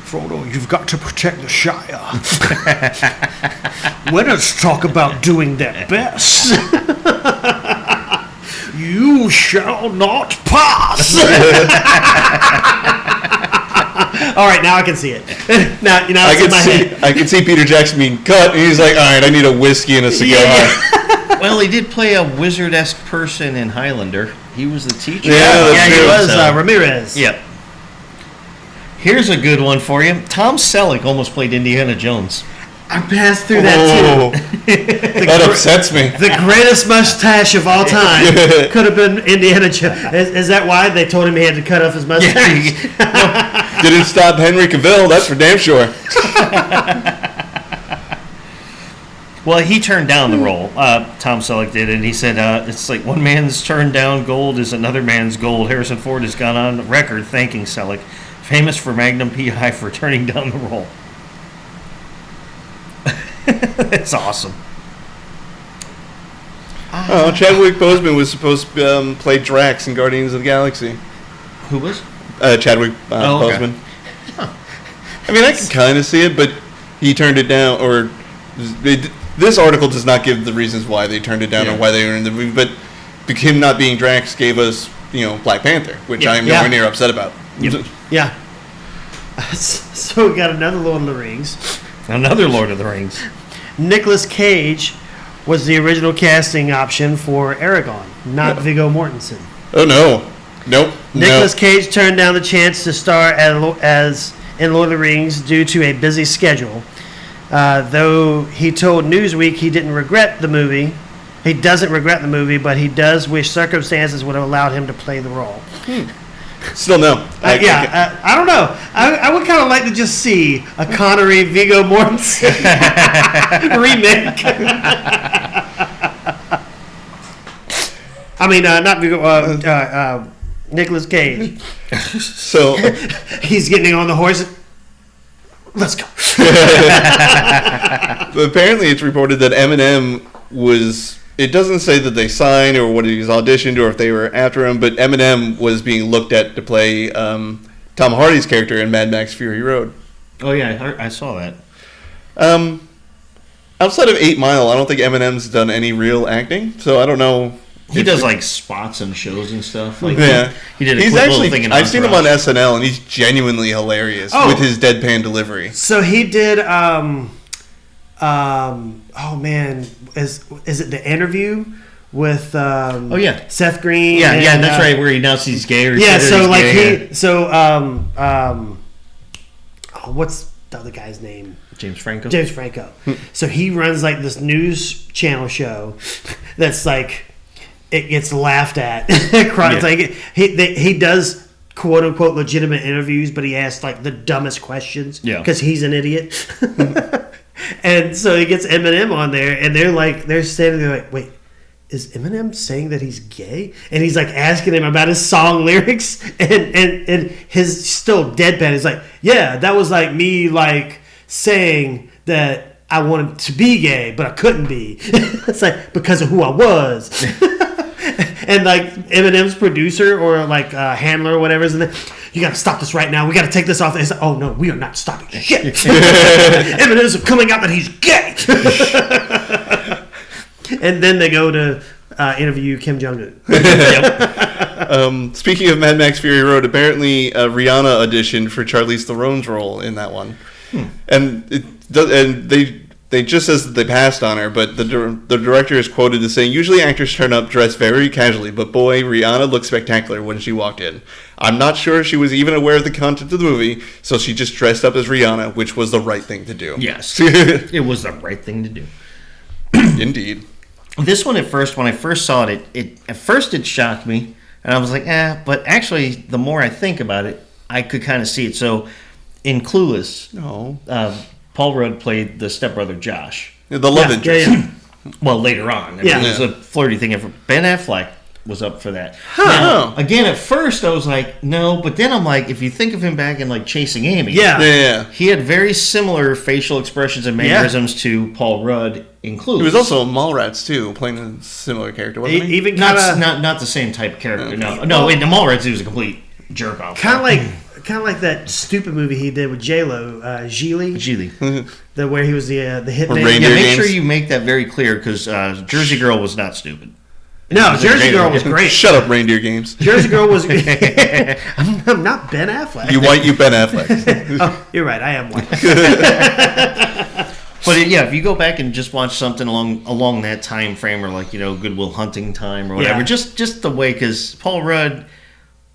Frodo, you've got to protect the Shire. Winners talk about doing their best. You shall not pass. All right, now I can see it. Now it's in my head. I can see Peter Jackson being cut, and he's like, all right, I need a whiskey and a cigar. Yeah. Well, he did play a wizard-esque person in Highlander. He was the teacher. Yeah, he was Ramirez. Yep. Here's a good one for you. Tom Selleck almost played Indiana Jones. I passed through that too. That upsets me. The greatest mustache of all time could have been Indiana Jones. Is that why they told him he had to cut off his mustache? Didn't stop Henry Cavill, that's for damn sure. Well, he turned down the role. Tom Selleck did, and he said, it's like one man's turned down gold is another man's gold. Harrison Ford has gone on record thanking Selleck, famous for Magnum P.I. for turning down the role. It's awesome. Oh, Chadwick Boseman was supposed to play Drax in Guardians of the Galaxy. Who was? Chadwick Boseman. I mean, I can kind of see it, but he turned it down, or this article does not give the reasons why they turned it down or why they were in the movie, but him not being Drax gave us, Black Panther, which I am nowhere near upset about. Yep. Yeah. So we got another Lord of the Rings. Another Lord of the Rings. Nicolas Cage was the original casting option for Aragorn, not Viggo Mortensen. Oh, no. Nope. Nicolas Cage turned down the chance to star as in Lord of the Rings due to a busy schedule. Though he told Newsweek he didn't regret the movie. He doesn't regret the movie, but he does wish circumstances would have allowed him to play the role. Still no. I don't know. I would kind of like to just see a Connery Viggo Mortensen remake. I mean, not Viggo. Nicolas Cage. So He's getting on the horse. Let's go. Apparently, it's reported that Eminem was. It doesn't say that they signed or what he's auditioned or if they were after him, but Eminem was being looked at to play Tom Hardy's character in Mad Max Fury Road. Oh, yeah, I saw that. Outside of 8 Mile, I don't think Eminem's done any real acting, so I don't know. He does like spots and shows and stuff. Like he did a he's quick actually, little thing in I've seen him on Entourage. SNL, and he's genuinely hilarious with his deadpan delivery. So he did. Oh man, is it The Interview with? Oh yeah, Seth Green. Yeah, that's right. Where he announces he's gay. Or Yeah, so he's like gay, what's the other guy's name? James Franco. James Franco. So he runs like this news channel show that's like it gets laughed at. Like he does quote unquote legitimate interviews, but he asks like the dumbest questions. Yeah, because he's an idiot. And so he gets Eminem on there, and they're standing there like, wait, is Eminem saying that he's gay? And he's like asking him about his song lyrics, and his still deadpan. He's like, yeah, that was like me like saying that I wanted to be gay, but I couldn't be. It's like because of who I was. And like Eminem's producer or like handler or whatever is in there. You got to stop this right now. We got to take this off. It's like, oh no, we are not stopping shit. Eminem's coming out that he's gay. And then they go to interview Kim Jong-un. Speaking of Mad Max Fury Road, apparently Rihanna auditioned for Charlize Theron's role in that one, and they just says that they passed on her, but the director is quoted as saying, usually actors turn up dressed very casually, but boy, Rihanna looked spectacular when she walked in. I'm not sure she was even aware of the content of the movie, so she just dressed up as Rihanna, which was the right thing to do. Yes, it was the right thing to do. Indeed. This one at first, when I first saw it, at first it shocked me, and I was like, but actually, the more I think about it, I could kind of see it. So, in Clueless, Paul Rudd played the stepbrother Josh. The love interest. Yeah. Well, later on. It was a flirty thing. Ben Affleck was up for that. Huh. Again, at first I was like, no, but then I'm like, if you think of him back in like Chasing Amy, he had very similar facial expressions and mannerisms to Paul Rudd in Clueless. He was also in Mallrats too, playing a similar character, wasn't he? Even not the same type of character. Okay. No. In the Mallrats, he was a complete jerk off. Kind of like that stupid movie he did with J-Lo, Geely. Where he was the hitman. Make sure you make that very clear because Jersey Girl was not stupid. No, Jersey Girl was great. Shut up, Reindeer Games. Jersey Girl was. I'm not Ben Affleck. You Ben Affleck. Oh, you're right. I am white. But if you go back and just watch something along that time frame, or like Good Will Hunting time or whatever, just the way, because Paul Rudd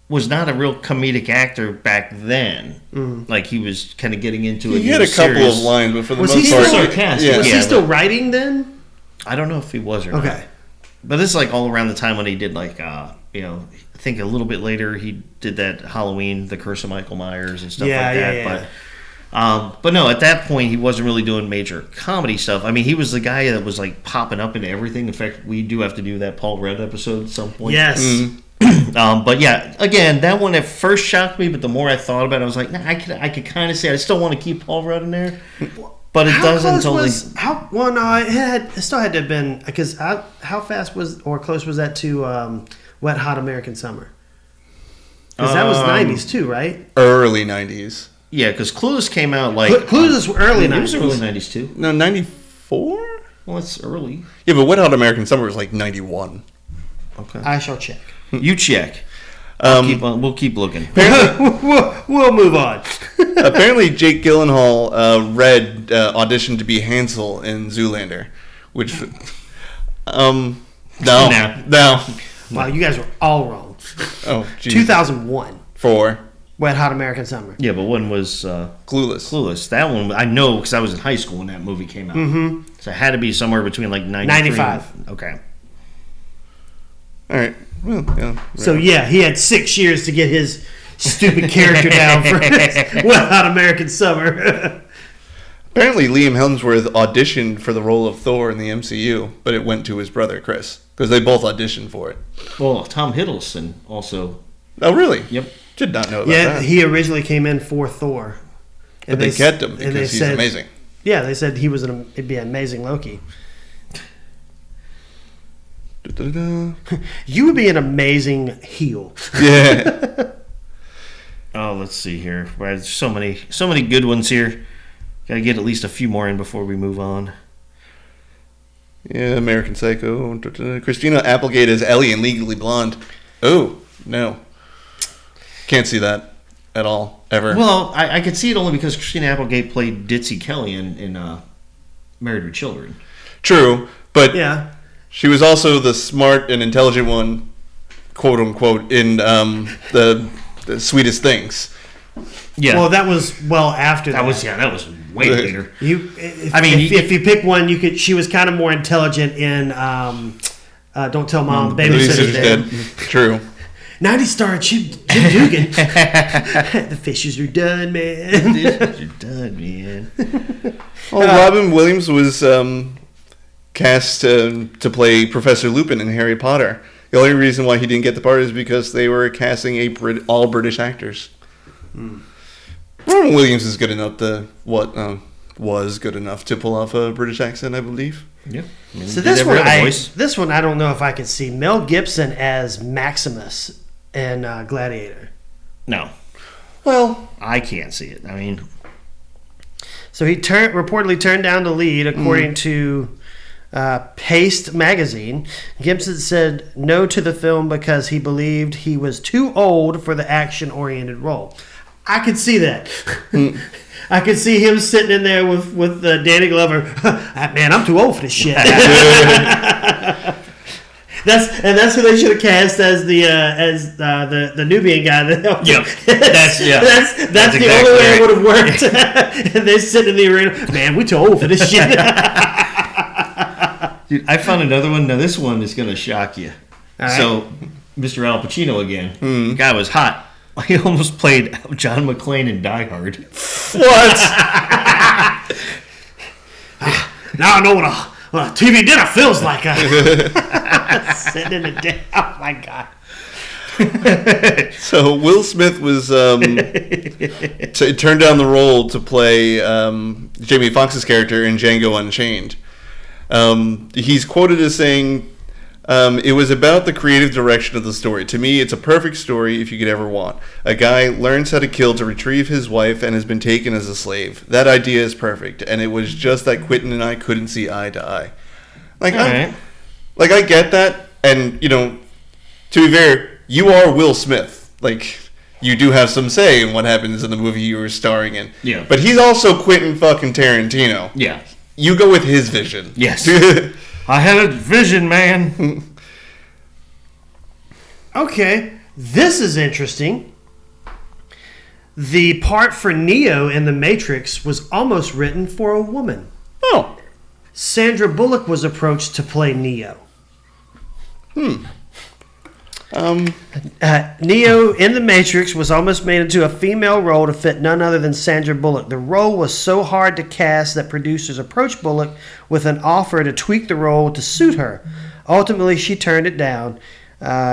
was not a real comedic actor back then. Like he was kind of getting into it. He had a couple of lines, but for the Was he most part, still sarcastic? Was Yeah, he still but- writing then? I don't know if he was or not. Okay. But this is like all around the time when he did like, you know, I think a little bit later he did that Halloween, The Curse of Michael Myers and stuff Yeah, like that. yeah. But no, at that point he wasn't really doing major comedy stuff. I mean, he was the guy that was like popping up into everything. In fact, we do have to do that Paul Rudd episode at some point. Yes. But yeah, again, that one at first shocked me, but the more I thought about it, I was like, nah, I could kind of say I still want to keep Paul Rudd in there, but it doesn't totally. It still had to have been because how fast was or close was that to Wet Hot American Summer? Because that was '90s too, right? early 90s. Yeah, because Clueless came out like Clueless was early It was '90s. early '90s too. No, 94? Well, it's early. Yeah, but Wet Hot American Summer was like 91. Okay, I shall check. you check. We'll keep looking. We'll move on. Apparently, Jake Gyllenhaal auditioned to be Hansel in Zoolander, which, no. Wow, you guys were all wrong. Oh, geez. 2001, For Wet Hot American Summer. Yeah, but when was Clueless. Clueless? That one I know because I was in high school when that movie came out. Mm-hmm. So it had to be somewhere between like 95. Okay. All right. Well, yeah. So yeah, he had 6 years to get his stupid character down for Wet Hot American Summer. Apparently, Liam Hemsworth auditioned for the role of Thor in the MCU, but it went to his brother Chris because they both auditioned for it. Well, Tom Hiddleston also. Oh, really? Yep. Did not know about Yeah, that. he originally came in for Thor, But they kept him because he's amazing. Yeah, they said he'd be an amazing Loki. Da-da-da. You would be an amazing heel. Yeah. Oh, let's see here. Right, there's so many good ones here. Got to get at least a few more in before we move on. Yeah, American Psycho. Da-da-da. Christina Applegate as Ellie in Legally Blonde. Oh, no. Can't see that at all, ever. Well, I could see it only because Christina Applegate played Ditzy Kelly in Married with Children. True, but Yeah. she was also the smart and intelligent one, quote unquote, in the Sweetest Things. Yeah. Well, that was after that. That was way later. If you pick one, you could. She was kind of more intelligent in Don't Tell Mom, Babysitter's Dead. True. 90 star Jim Dugan. The fishes are done, man. You're done, man. Well, Robin Williams was cast to play Professor Lupin in Harry Potter. The only reason why he didn't get the part is because they were casting all British actors. Robin Williams is good enough was good enough to pull off a British accent, I believe. Yeah. So this one, I don't know if I could see Mel Gibson as Maximus in Gladiator. No, Well, I can't see it. I mean, So he reportedly turned down the lead, according to Paste magazine. Gibson said no to the film because he believed he was too old for the action-oriented role. I could see that. I could see him sitting in there with Danny Glover. Man, I'm too old for this shit. That's who they should have cast as the Nubian guy. That's the exactly only way right. it would have worked. And they sit in the arena. Man, we're too old for this shit. dude, I found another one. Now this one is going to shock you. right. So, Mr. Al Pacino again. The guy was hot. He almost played John McClane in Die Hard. what? Now I know what a TV dinner feels like. Sitting in the den. Oh my god. So Will Smith was turned down the role to play Jamie Foxx's character in Django Unchained. He's quoted as saying, it was about the creative direction of the story. To me, it's a perfect story if you could ever want. A guy learns how to kill to retrieve his wife and has been taken as a slave. That idea is perfect, and it was just that Quentin and I couldn't see eye to eye. I get that, and, to be fair, you are Will Smith. You do have some say in what happens in the movie you were starring in. Yeah. But he's also Quentin fucking Tarantino. Yeah. You go with his vision. Yes. I had a vision, man. Okay. This is interesting. The part for Neo in The Matrix was almost written for a woman. Oh. Sandra Bullock was approached to play Neo. Neo in The Matrix was almost made into a female role to fit none other than Sandra Bullock. The role was so hard to cast that producers approached Bullock with an offer to tweak the role to suit her. Ultimately, she turned it down.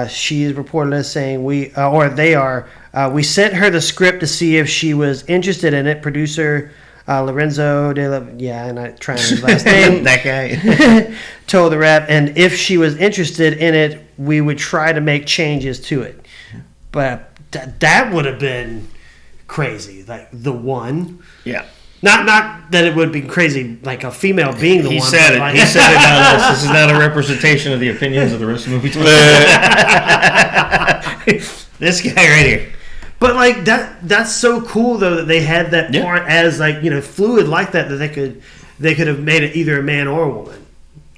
She is reported as saying, we sent her the script to see if she was interested in it. Producer Lorenzo de la... Yeah, I'm not trying his last name. That guy. Told the rep, and if she was interested in it, we would try to make changes to it. But that would have been crazy. Like, the one. Yeah. Not that it would be crazy, like a female being the He one. said it. Like, He said it, not us. This is not a representation of the opinions of the rest of the movie. This guy right here. But like that's so cool though that they had that part as like, you know, fluid like that they could have made it either a man or a woman.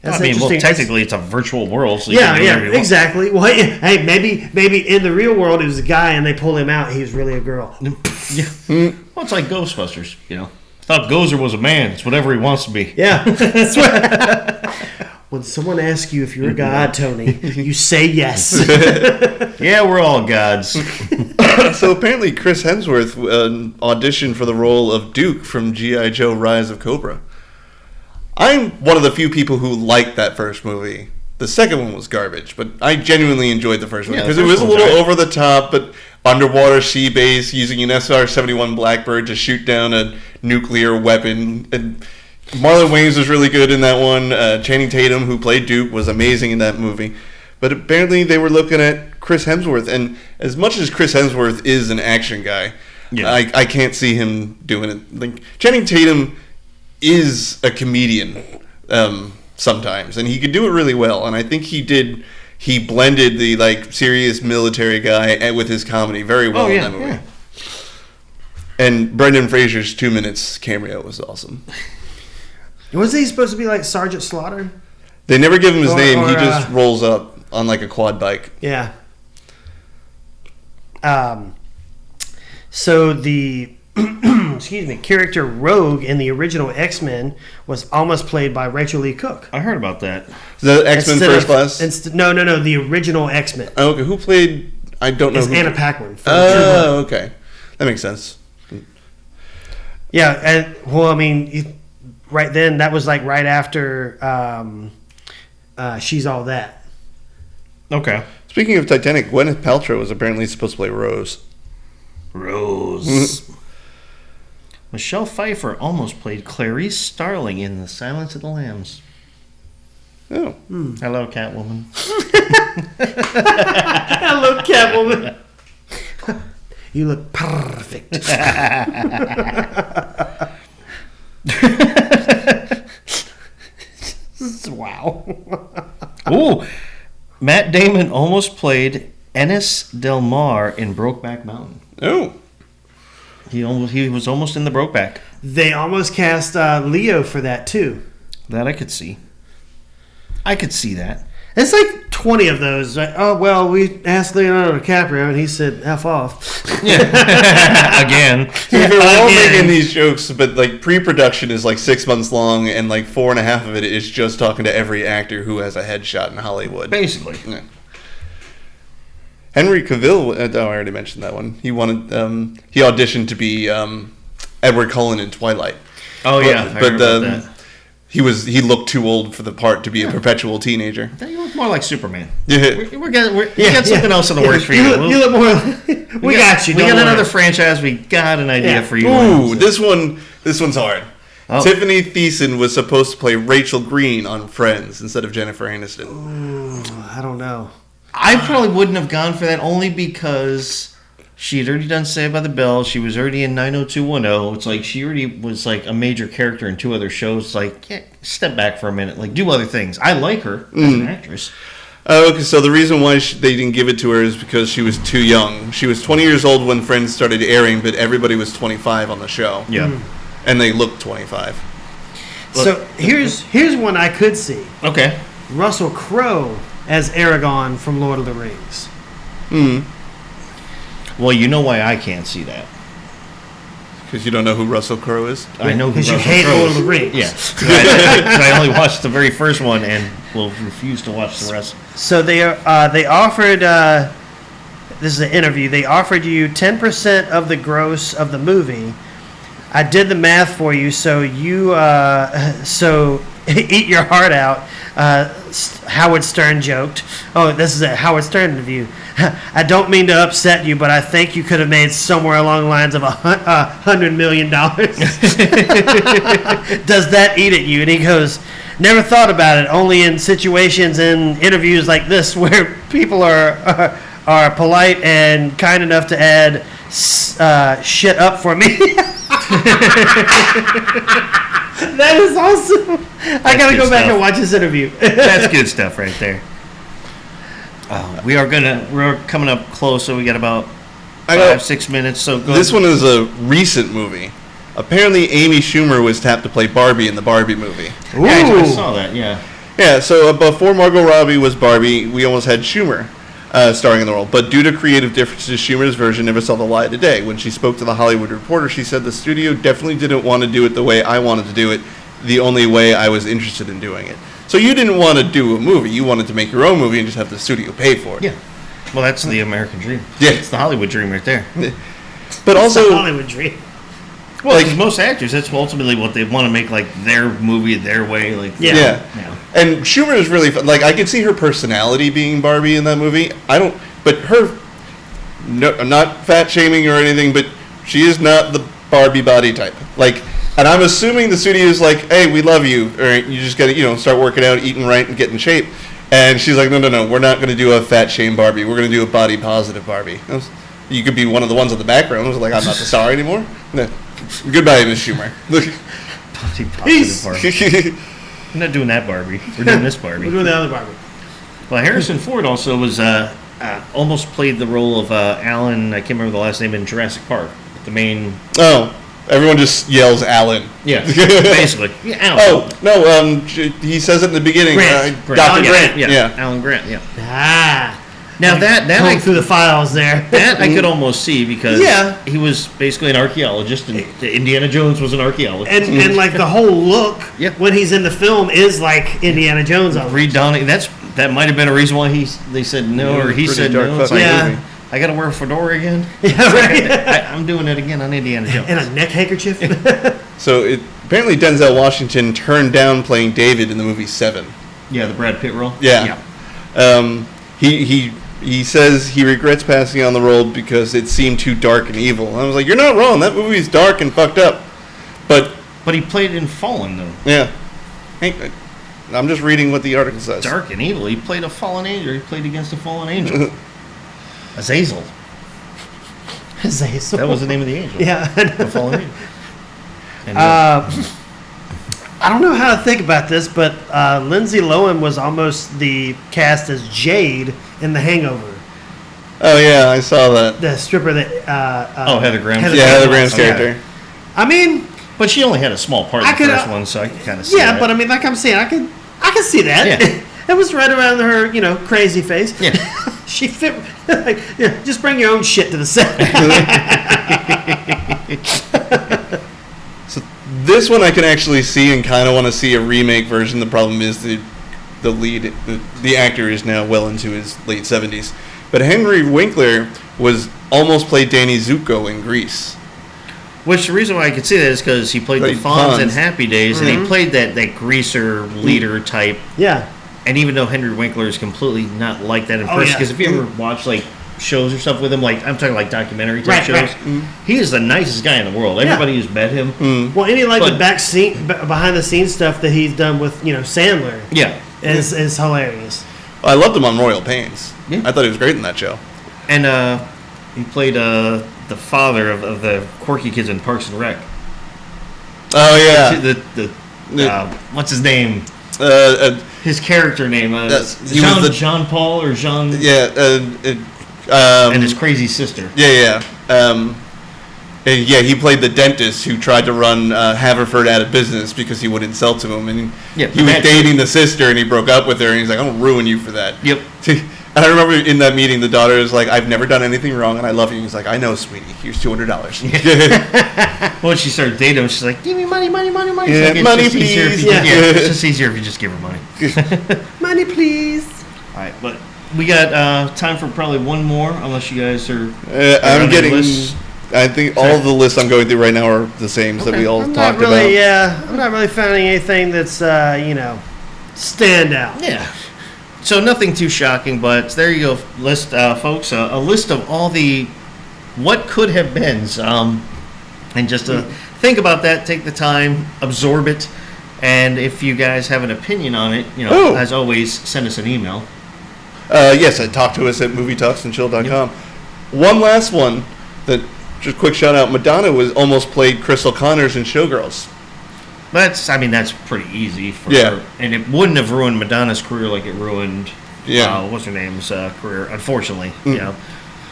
That's interesting. Technically it's a virtual world, so you yeah, can do whatever you want. exactly. Well, hey, maybe in the real world it was a guy and they pull him out. He was really a girl. Well, it's like Ghostbusters, you know. I thought Gozer was a man. It's whatever he wants to be. Yeah, that's right. When someone asks you if you're a god, Tony, you say yes. Yeah, we're all gods. So apparently Chris Hemsworth auditioned for the role of Duke from G.I. Joe Rise of Cobra. I'm one of the few people who liked that first movie. The second one was garbage, but I genuinely enjoyed the first one because it was a little over the top, but underwater sea base using an SR-71 Blackbird to shoot down a nuclear weapon. And Marlon Wayans was really good in that one. Channing Tatum, who played Duke, was amazing in that movie. But apparently they were looking at Chris Hemsworth, and as much as Chris Hemsworth is an action guy, I can't see him doing it. Like, Channing Tatum is a comedian sometimes, and he could do it really well. And I think he blended the like serious military guy with his comedy very well in that movie. Yeah. And Brendan Fraser's 2 minutes cameo was awesome. Wasn't he supposed to be like Sergeant Slaughter? They never give him his name. He just rolls up on like a quad bike. Yeah. So the character Rogue in the original X-Men was almost played by Rachel Lee Cook. I heard about that. The X-Men First Class? No, the original X-Men. Oh, okay. Who played? I don't know. It's Anna Paquin. Oh, okay. That makes sense. Yeah, and well, I mean, right then that was like right after She's All That. Okay. Speaking of Titanic, Gwyneth Paltrow was apparently supposed to play Rose. Michelle Pfeiffer almost played Clarice Starling in The Silence of the Lambs. Oh. Hello, Catwoman. Hello, Catwoman. You look perfect. Wow. Ooh, Matt Damon almost played Ennis Del Mar in Brokeback Mountain. Oh. He was almost in the Brokeback. They almost cast Leo for that too. That I could see. I could see that. It's like 20 of those. Like, oh, well, we asked Leonardo DiCaprio, and he said, F off. Yeah. Again. We're all making these jokes, but like pre-production is like 6 months long, and like 4.5 of it is just talking to every actor who has a headshot in Hollywood. Basically. Yeah. Henry Cavill, I already mentioned that one. He wanted, he auditioned to be Edward Cullen in Twilight. Oh, yeah. I heard about that. He looked too old for the part to be a perpetual teenager. You look more like Superman. Yeah. We got something else in the works for you. You look more. We got you. We got another franchise. We got an idea for you. Ooh, this one's hard. Oh. Tiffany Thiessen was supposed to play Rachel Green on Friends instead of Jennifer Aniston. Ooh, I don't know. I probably wouldn't have gone for that only because she had already done Saved by the Bell. She was already in 90210. It's like she already was like a major character in 2 other shows. It's like, yeah, step back for a minute. Like, do other things. I like her as an actress. Okay, so the reason why they didn't give it to her is because she was too young. She was 20 years old when Friends started airing, but everybody was 25 on the show. Yeah. And they looked 25. So here's one I could see. Okay. Russell Crowe as Aragorn from Lord of the Rings. Well, you know why I can't see that. Because you don't know who Russell Crowe is? I know who Because you Russell hate Crowe Lord is. of the Rings. Yeah. 'Cause I only watched the very first one and will refuse to watch the rest. So they offered. This is an interview. They offered you 10% of the gross of the movie. I did the math for you, so so eat your heart out. Howard Stern joked. Oh, this is a Howard Stern interview. I don't mean to upset you, but I think you could have made somewhere along the lines of $100 million. Does that eat at you? And he goes, never thought about it. Only in situations and interviews like this where people are polite and kind enough to add shit up for me. That is awesome. I gotta go back and watch this interview. That's good stuff right there. We're coming up close, so we got about 5-6 minutes. So this one is a recent movie. Apparently, Amy Schumer was tapped to play Barbie in the Barbie movie. Yeah, I saw that. Yeah. Yeah, so before Margot Robbie was Barbie, we almost had Schumer starring in the role. But due to creative differences, Schumer's version never saw the light of day. When she spoke to The Hollywood Reporter, she said the studio definitely didn't want to do it the way I wanted to do it, the only way I was interested in doing it. So you didn't want to do a movie. You wanted to make your own movie and just have the studio pay for it. Yeah. Well, that's the American dream. Yeah. It's the Hollywood dream right there. But It's the also, Hollywood dream. Well, like most actors, that's ultimately what they want to make, like their movie their way. Like yeah. And Schumer is really fun. Like, I could see her personality being Barbie in that movie. But her, no, I'm not fat shaming or anything, but she is not the Barbie body type. Like, and I'm assuming the studio's like, hey, we love you, or you just gotta, start working out, eating right, and get in shape. And she's like, no, we're not gonna do a fat shame Barbie. We're gonna do a body positive Barbie. You could be one of the ones in the background. I was like, I'm not the star anymore. No. Goodbye, Miss Schumer. Peace. We're not doing that Barbie. We're doing this Barbie. We're doing the other Barbie. Well, Harrison Ford also was almost played the role of Alan. I can't remember the last name in Jurassic Park. The main. Oh, everyone just yells Alan. Yeah, basically. Yeah, Alan. Oh no, he says it in the beginning. Grant. Dr. Grant. Yeah, Alan Grant. Yeah. Ah. Now that Going through the files there. That I could almost see because Yeah. he was basically an archaeologist, and Indiana Jones was an archaeologist. And like the whole look Yeah. when he's in the film is like Indiana Jones. redonning. That might have been a reason why they said no, or he Pretty said dark no. It's fucking like, Yeah. movie. I got to wear a fedora again. Yeah, right. I'm doing it again on Indiana Jones. And a neck handkerchief. So apparently Denzel Washington turned down playing David in the movie Seven. Yeah, the Brad Pitt role. Yeah. He says he regrets passing on the role because it seemed too dark and evil. And I was like, you're not wrong. That movie's dark and fucked up. But But he played in Fallen though. yeah, hey, I'm just reading what the article says. Dark and evil. He played a fallen angel. He played against a fallen angel. Azazel. Zazel. That was the name of the angel. Yeah. The fallen angel. And, I don't know how to think about this, but Lindsay Lohan was almost the cast as Jade in The Hangover. Oh yeah, I saw that. The stripper that. Heather Graham. Yeah, Heather Graham's Okay. character. I mean, But she only had a small part in I the could, first one, so I could kind of see yeah, that. but I mean, like I'm saying, I can see that. Yeah. It was right around her, crazy face. Yeah. She fit. Like, yeah, just bring your own shit to the set. So this one I can actually see and kind of want to see a remake version. The problem is the lead, the actor is now well into his late 70s. But Henry Winkler almost played Danny Zuko in Grease. Which the reason why I could see that is because he played the Played Fonz in Fonz. Happy Days, and he played that greaser leader type. Yeah. And even though Henry Winkler is completely not like that in person, yeah. because if you ever watch like shows or stuff with him, like I'm talking like documentary type Right, shows, right. he is the nicest guy in the world. Everybody who's met him, Well, any like But- the behind the scenes stuff that he's done with Sandler yeah. is hilarious. I loved him on Royal Pains. Yeah. I thought he was great in that show. And he played the father of the quirky kids in Parks and Rec. Oh yeah. What's his name? His character name. he was Jean Paul or Jean. Yeah. And his crazy sister. Yeah. And yeah, he played the dentist who tried to run Haverford out of business because he wouldn't sell to him, and Yeah, he was that- dating the sister, and he broke up with her, and he's like, "I'm gonna ruin you for that." Yep. And I remember in that meeting, the daughter is like, "I've never done anything wrong, and I love you." He's like, "I know, sweetie. Here's $200." When she started dating him, she's like, "Give me money, money, money, money." Yeah, It's money, just easier if please. you- Yeah. it's just easier if you just give her money. Money, please. All right, but we got time for probably one more, unless you guys are. I'm on getting. your lists. I think all of the lists I'm going through right now are the same that we all I'm talked not really, about. I'm not really finding anything that's stand out. Yeah. So nothing too shocking, but there you go, list, folks. A list of all the what could have beens, and just to think about that, take the time, absorb it, and if you guys have an opinion on it, Oh. as always, send us an email. Yes, talk to us at movietalksandchill.com. One last one that just quick shout out. Madonna was almost played Crystal Connors in Showgirls. That's pretty easy for Yeah. her, and it wouldn't have ruined Madonna's career like it ruined. Yeah. What's her name's career? Unfortunately, it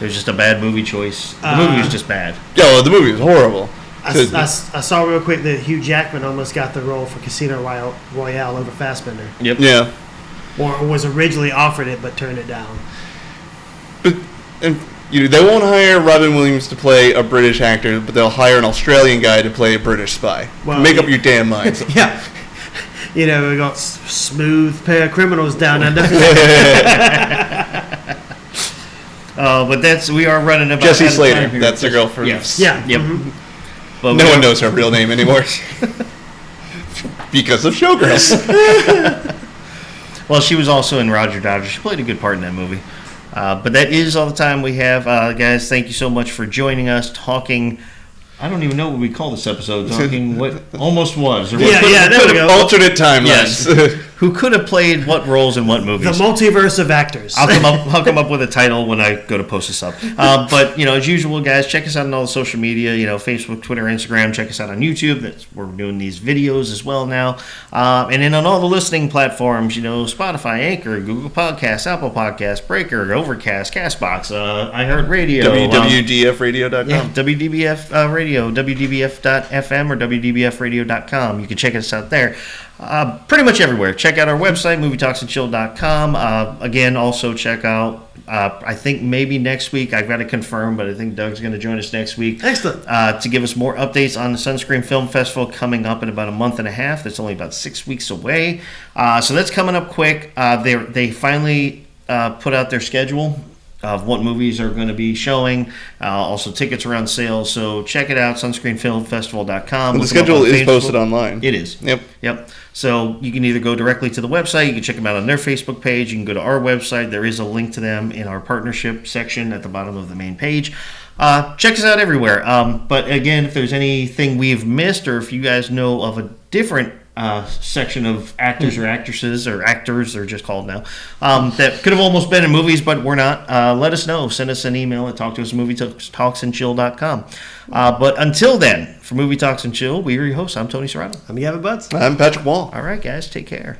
was just a bad movie choice. The movie was just bad. Yeah, well, the movie was horrible. I saw real quick that Hugh Jackman almost got the role for Casino Royale over Fassbender. Yep. Yeah. Or was originally offered it but turned it down. But and they won't hire Robin Williams to play a British actor, but they'll hire an Australian guy to play a British spy. Well, Make up your damn minds. Yeah. We got smooth pair of criminals down under. But we are running about Jessie out of Slater. time here. That's the girl from. Yes. Yeah. Yep. Mhm. But No one knows her real name anymore because of Showgirls. Well, she was also in Roger Dodger. She played a good part in that movie. But that is all the time we have, guys. Thank you so much for joining us, talking. I don't even know what we call this episode. Talking what almost was. Or what Yeah, there we go. Alternate timelines. Yes. Who could have played what roles in what The movies? multiverse of actors. I'll come up with a title when I go to post this up. But as usual, guys, check us out on all the social media. Facebook, Twitter, Instagram. Check us out on YouTube. That's where we're doing these videos as well now. And then on all the listening platforms, Spotify, Anchor, Google Podcasts, Apple Podcasts, Breaker, Overcast, Castbox, iHeartRadio, www.dfradio.com. yeah, WDBF Radio, WDBF.FM or WDBFradio.com. You can check us out there. Pretty much everywhere. Check out our website, MovieTalksandChill.com. Again, also check out, I think maybe next week, I've got to confirm, but I think Doug's going to join us next week. Excellent. To give us more updates on the Sunscreen Film Festival coming up in about a month and a half. That's only about 6 weeks away. So that's coming up quick. They finally put out their schedule of what movies are going to be showing. Also, tickets are on sale, so check it out, sunscreenfilmfestival.com. The schedule is posted online. It is. Yep. So you can either go directly to the website, you can check them out on their Facebook page, you can go to our website. There is a link to them in our partnership section at the bottom of the main page. Check us out everywhere. But again, if there's anything we've missed, or if you guys know of a different section of actors or actresses or actors, they're just called now, that could have almost been in movies but we're not, let us know. Send us an email at talktousmovietalksandchill.com. But until then, for Movie Talks and Chill, we are your hosts. I'm Tony Serrato. I'm Gavin Butts. I'm Patrick Wall. All right, guys, take care.